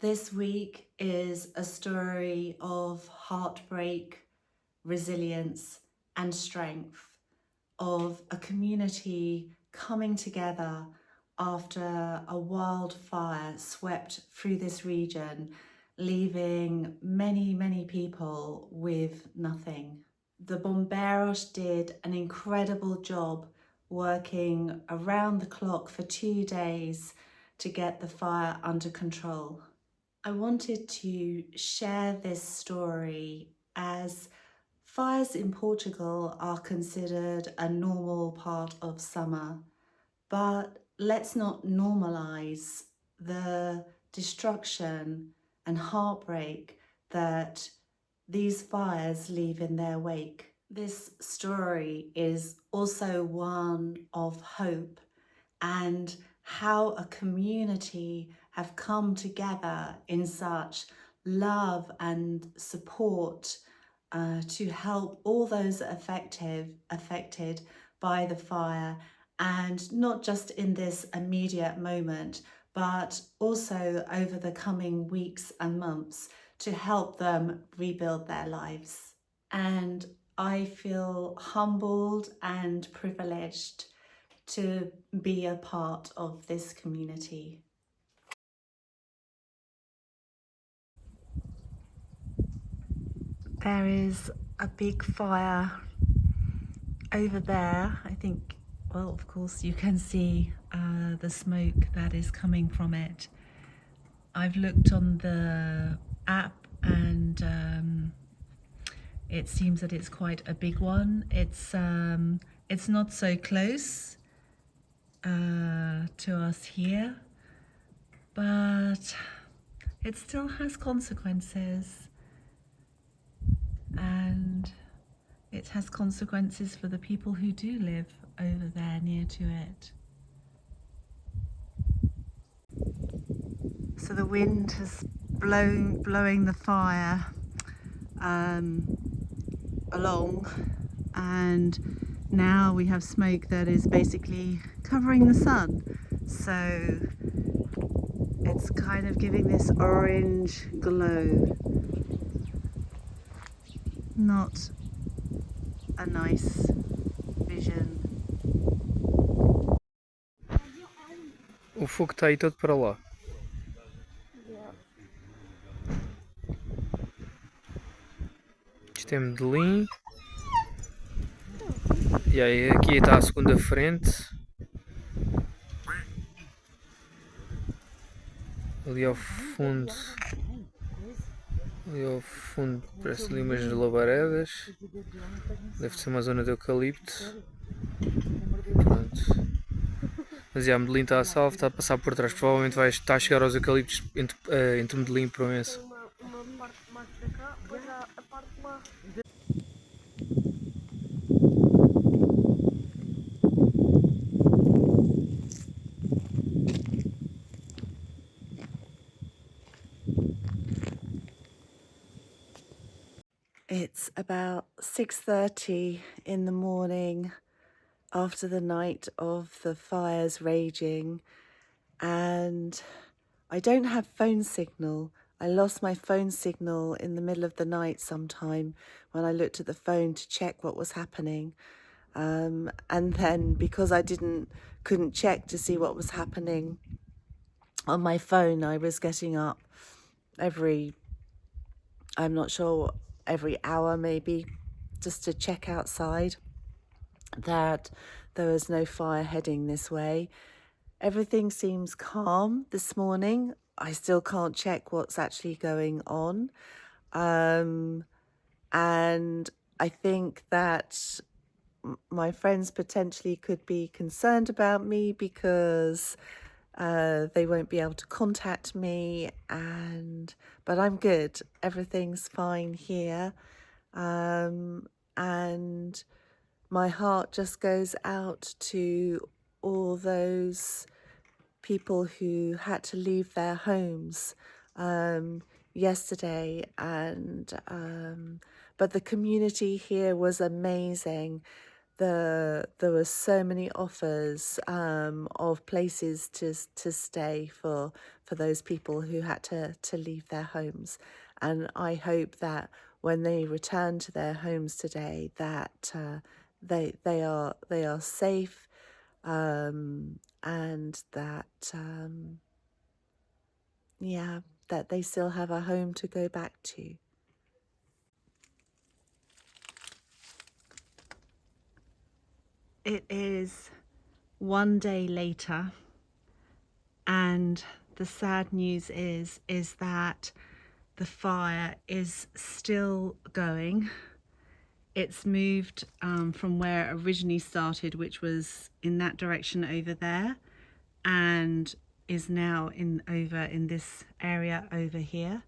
This week is a story of heartbreak, resilience, and strength, of a community coming together after a wildfire swept through this region, leaving many people with nothing. The bomberos did an incredible job working around the clock for 2 days to get the fire under control. I wanted to share this story as fires in Portugal are considered a normal part of summer, but let's not normalize the destruction and heartbreak that these fires leave in their wake. This story is also one of hope and how a community have come together in such love and support to help all those affected by the fire, and not just in this immediate moment, but also over the coming weeks and months to help them rebuild their lives. And I feel humbled and privileged to be a part of this community. There is a big fire over there. I think, well, of course you can see the smoke that is coming from it. I've looked on the app and it seems that it's quite a big one. It's not so close to us here, but it still has consequences, and it has consequences for the people who do live over there near to it. So the wind has blowing the fire along, and now we have smoke that is basically covering the sun, so it's kind of giving this orange glow. Not a nice vision. O fogo está aí todo para lá. Isto é Medellín. E aí aqui está a segunda frente. Ali ao fundo. Ali ao fundo parece ali umas labaredas. Deve ser uma zona de eucalipto. Pronto. Mas já, Medellín está a salvo, está a passar por trás. Provavelmente vai estar a chegar aos eucaliptos entre Medellín e Proença. Uma parte mais para cá, depois há a parte lá. It's about 6:30 in the morning after the night of the fires raging, and I don't have phone signal. I lost my phone signal in the middle of the night sometime when I looked at the phone to check what was happening. And then because I couldn't check to see what was happening on my phone, I was getting up I'm not sure, every hour maybe, just to check outside that there was no fire heading this way. Everything seems calm this morning. I still can't check what's actually going on. And I think that my friends potentially could be concerned about me because they won't be able to contact me, but I'm good. Everything's fine here. And my heart just goes out to all those people who had to leave their homes yesterday, but the community here was amazing. There were so many offers of places to stay for for those people who had to leave their homes. And I hope that when they return to their homes today, that they are safe, and that yeah, that they still have a home to go back to. It is one day later, and the sad news is that the fire is still going. It's moved from where it originally started, which was in that direction over there, and is now over in this area over here.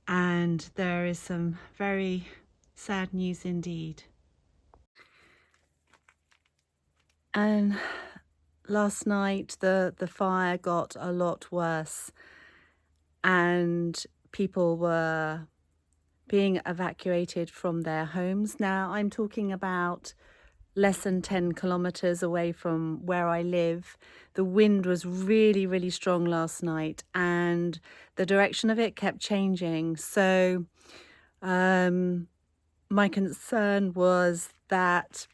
And there is some very sad news indeed. And last night the fire got a lot worse, and people were being evacuated from their homes. Now I'm talking about less than 10 kilometers away from where I live. The wind was really, really strong last night, and the direction of it kept changing. So my concern was that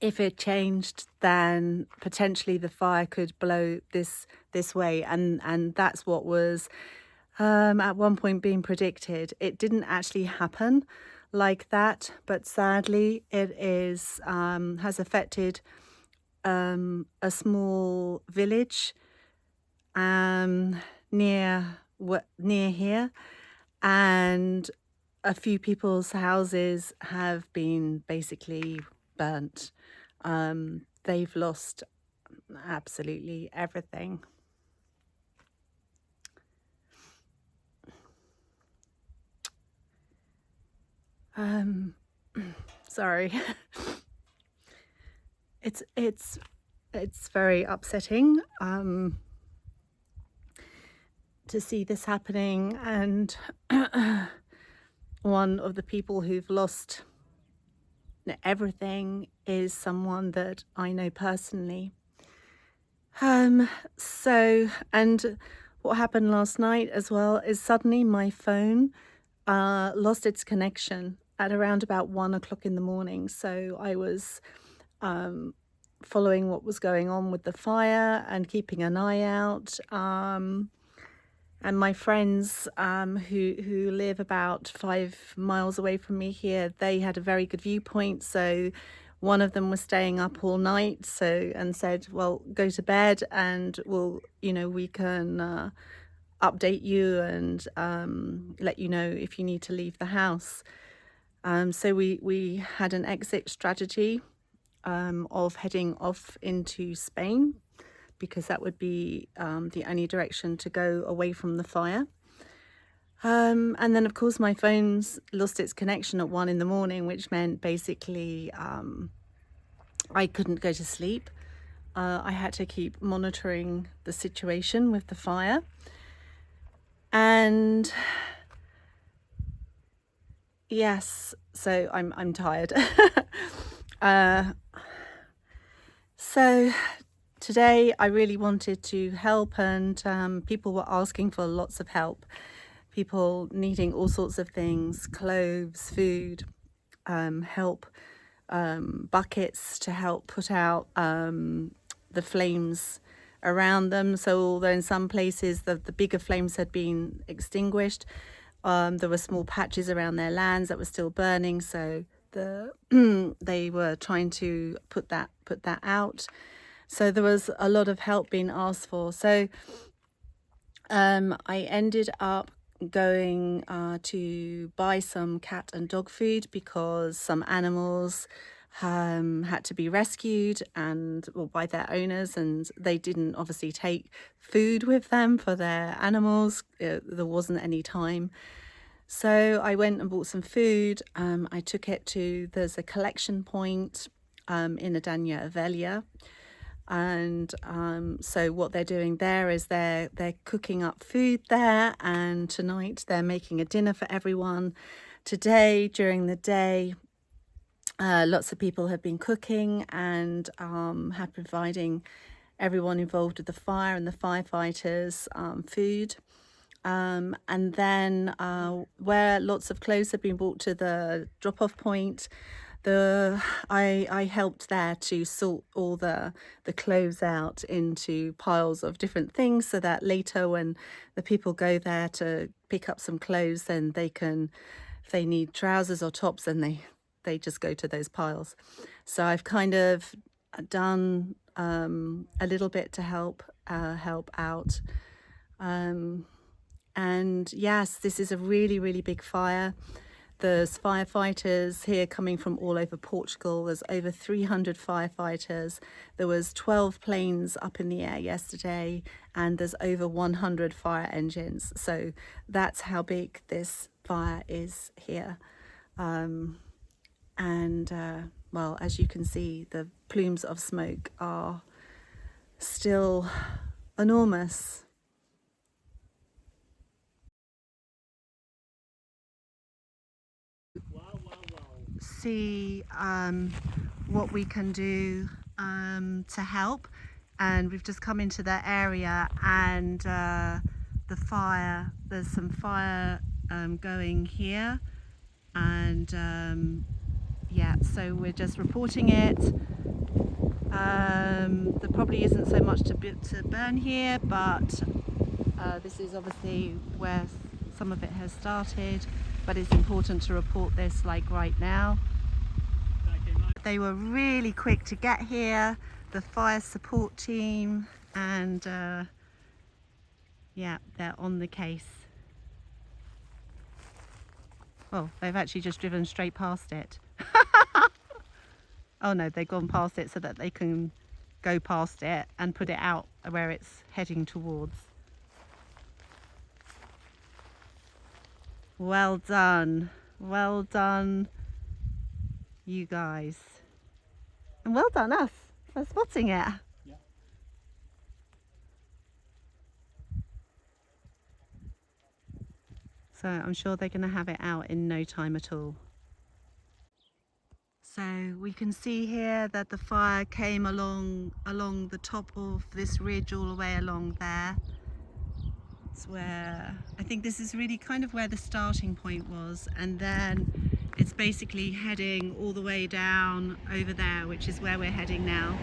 if it changed, then potentially the fire could blow this way, and that's what was at one point being predicted. It didn't actually happen like that, but sadly it is has affected a small village near here, and a few people's houses have been basically burnt. They've lost absolutely everything. Sorry. It's very upsetting to see this happening, and one of the people who've lost everything is someone that I know personally. So, and what happened last night as well is suddenly my phone lost its connection at around about 1 o'clock in the morning. So I was following what was going on with the fire and keeping an eye out. And my friends who live about 5 miles away from me here, they had a very good viewpoint. So one of them was staying up all night, and said, well, go to bed and we can update you and let you know if you need to leave the house. So we had an exit strategy of heading off into Spain, because that would be the only direction to go away from the fire. And then, of course, my phone's lost its connection at 1 in the morning, which meant basically I couldn't go to sleep. I had to keep monitoring the situation with the fire. And yes, so I'm tired. So today I really wanted to help, and people were asking for lots of help. People needing all sorts of things: clothes, food, help, buckets to help put out the flames around them. So although in some places the bigger flames had been extinguished, there were small patches around their lands that were still burning. So they were trying to put that out. So there was a lot of help being asked for. So I ended up going to buy some cat and dog food, because some animals had to be rescued by their owners, and they didn't obviously take food with them for their animals. There wasn't any time. So I went and bought some food. I took it there's a collection point in Adania Avelia. And so what they're doing there is they're cooking up food there, and tonight they're making a dinner for everyone. Today, during the day, lots of people have been cooking and have providing everyone involved with the fire and the firefighters, food. And then where lots of clothes have been brought to the drop-off point, I helped there to sort all the clothes out into piles of different things, so that later when the people go there to pick up some clothes, then they can, if they need trousers or tops, then they just go to those piles. So I've kind of done a little bit to help out. And yes, this is a really, really big fire. There's firefighters here coming from all over Portugal. There's over 300 firefighters. There was 12 planes up in the air yesterday, and there's over 100 fire engines. So that's how big this fire is here. Well, as you can see, the plumes of smoke are still enormous. See what we can do to help, and we've just come into the area, and the fire, there's some fire going here, and yeah, so we're just reporting it. There probably isn't so much to burn here, but this is obviously where some of it has started, but it's important to report this like right now. They were really quick to get here, the fire support team, and yeah, they're on the case. Well, they've actually just driven straight past it. Oh no, they've gone past it so that they can go past it and put it out where it's heading towards. Well done, you guys, and well done us for spotting it. Yeah. So I'm sure they're going to have it out in no time at all. So we can see here that the fire came along the top of this ridge all the way along there. It's where, I think this is really kind of where the starting point was, and then it's basically heading all the way down over there, which is where we're heading now.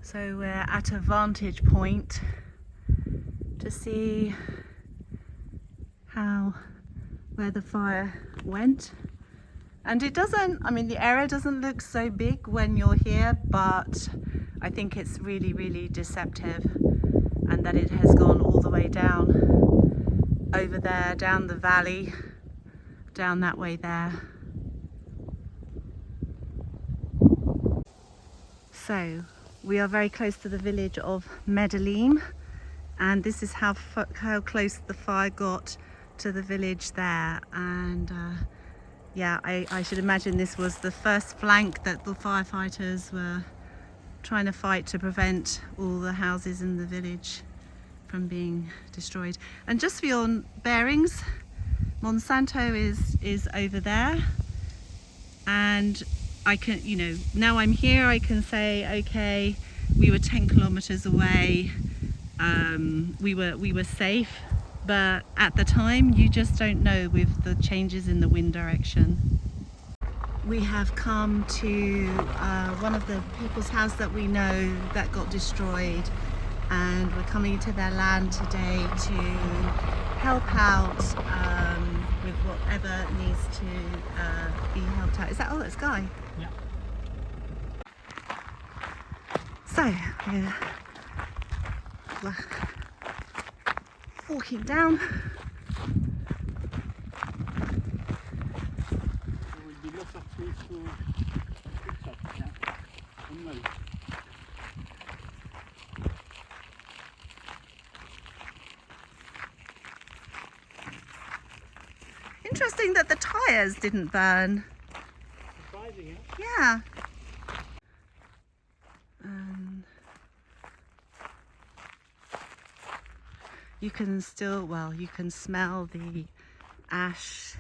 So we're at a vantage point to see where the fire went. And it doesn't, I mean, the area doesn't look so big when you're here, but I think it's really, really deceptive, and that it has gone all the way down over there, down the valley, down that way there. So we are very close to the village of Medellin, and this is how close the fire got to the village there. And yeah, I should imagine this was the first flank that the firefighters were trying to fight to prevent all the houses in the village from being destroyed. And just for your bearings, Monsanto is over there, and I can, you know, now I'm here, I can say, okay, we were 10 kilometers away, we were safe. But at the time, you just don't know with the changes in the wind direction. We have come to one of the people's house that we know that got destroyed, and we're coming to their land today to help out with whatever needs to be helped out. Is that all? That's Guy? Yeah. So, we're walking down. There will be lots of food to pick up, yeah, and milk. Interesting that the tyres didn't burn. Surprising, eh? Yeah. You can still, well, you can smell the ash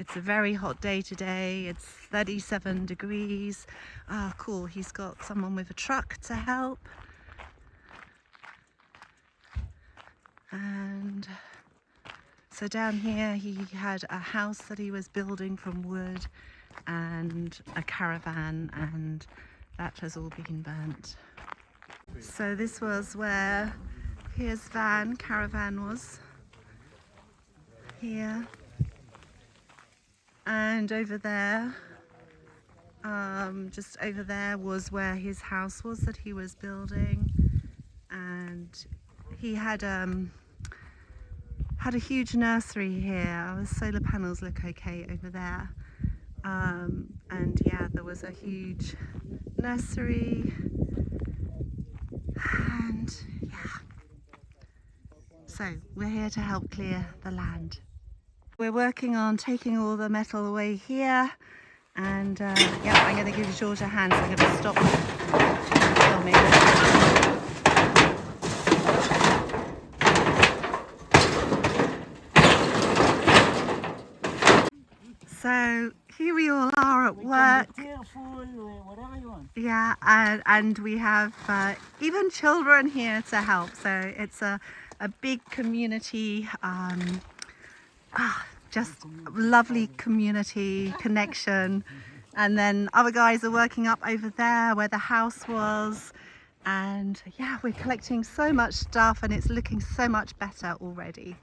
It's a very hot day today. It's 37 degrees. Ah, cool. He's got someone with a truck to help. And so down here he had a house that he was building from wood and a caravan, and that has all been burnt. So this was where his caravan was. Here. And over there, just over there was where his house was that he was building. And he had a huge nursery here. The solar panels look okay over there. And yeah, there was a huge nursery. And yeah. So we're here to help clear the land. We're working on taking all the metal away here, and yeah, I'm going to give George a hand, so I'm going to stop filming. So here we all are at work. Whatever you want. Yeah, and we have even children here to help. So it's a big community. Just lovely community connection. And then other guys are working up over there where the house was, and yeah, we're collecting so much stuff and it's looking so much better already.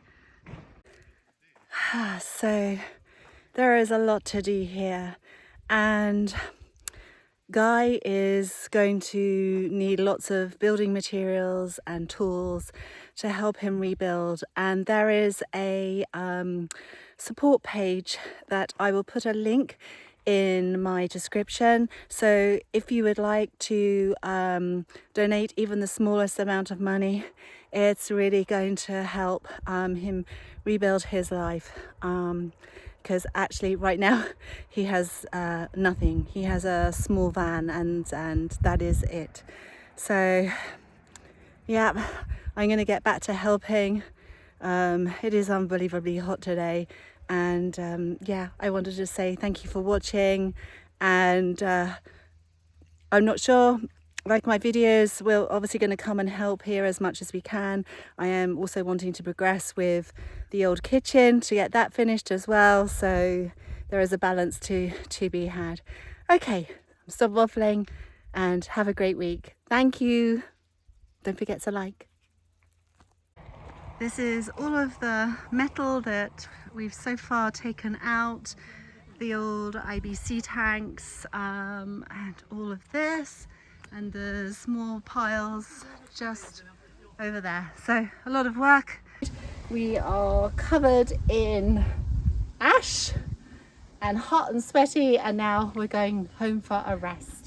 So there is a lot to do here, and Guy is going to need lots of building materials and tools to help him rebuild, and there is a support page that I will put a link in my description. So if you would like to donate even the smallest amount of money, it's really going to help him rebuild his life. Because actually right now he has nothing. He has a small van and that is it. So yeah, I'm going to get back to helping. It is unbelievably hot today, and yeah, I wanted to say thank you for watching, and I'm not sure, like my videos, we're obviously going to come and help here as much as we can. I am also wanting to progress with the old kitchen to get that finished as well, so there is a balance to be had. Okay, stop waffling and have a great week. Thank you. Don't forget to like. This is all of the metal that we've so far taken out, the old IBC tanks, and all of this, and the small piles just over there. So a lot of work. We are covered in ash and hot and sweaty, and now we're going home for a rest.